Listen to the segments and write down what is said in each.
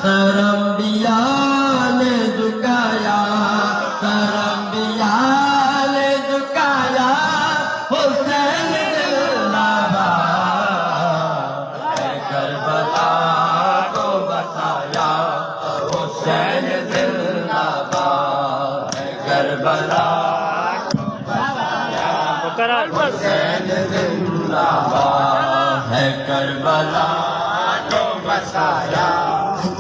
سر انبیاء نے جھکایا، سر انبیاء نے جھکایا، حسین زندہ باد ہے کربلا کو بسایا، حسین زندہ باد ہے کربلا کو بسایا، حسین زندہ باد ہے کربلا کو بسایا،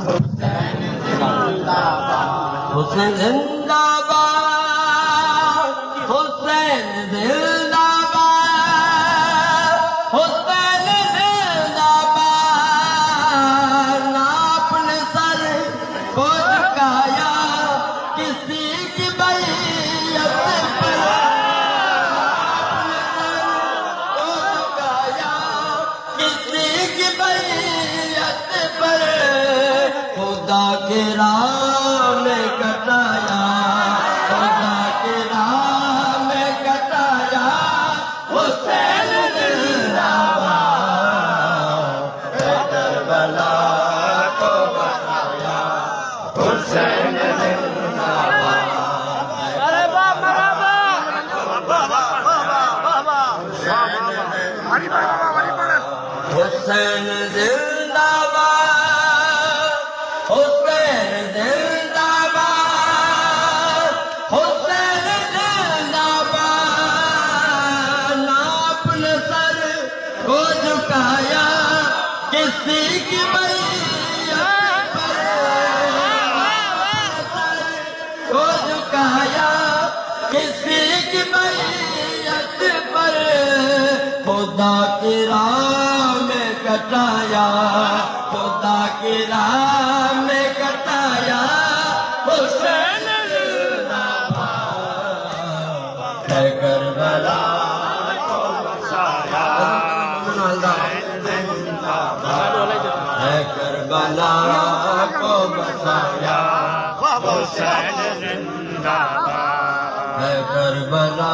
حسین زندہ باد، حسین زندہ باد، حسین زندہ باد، حسین زندہ باد، نہ اپنے سر کو جھکایا کسی کی بیعت پر، کسی کی بیعت پر، خدا کے راہ میں کٹایا، خدا کے راہ میں کٹایا، حسین زندہ باد ہے کربلا کو بسایا، حسین زندہ باد ہے حسین زندہ باد، حسین زندہ باد، حسین زندہ باد، نہ اپنے سر کو جھکایا کسی کی بیعت پر، کو جھکایا کسی کی بیعت پر، خدا کی راہ میں کٹایا، خدا کی راہ میں کٹایا، حسین زندہ باد ہے کربلا کو بسایا، ہے کربلا کو بسایا، حسین زندہ باد ہے کربلا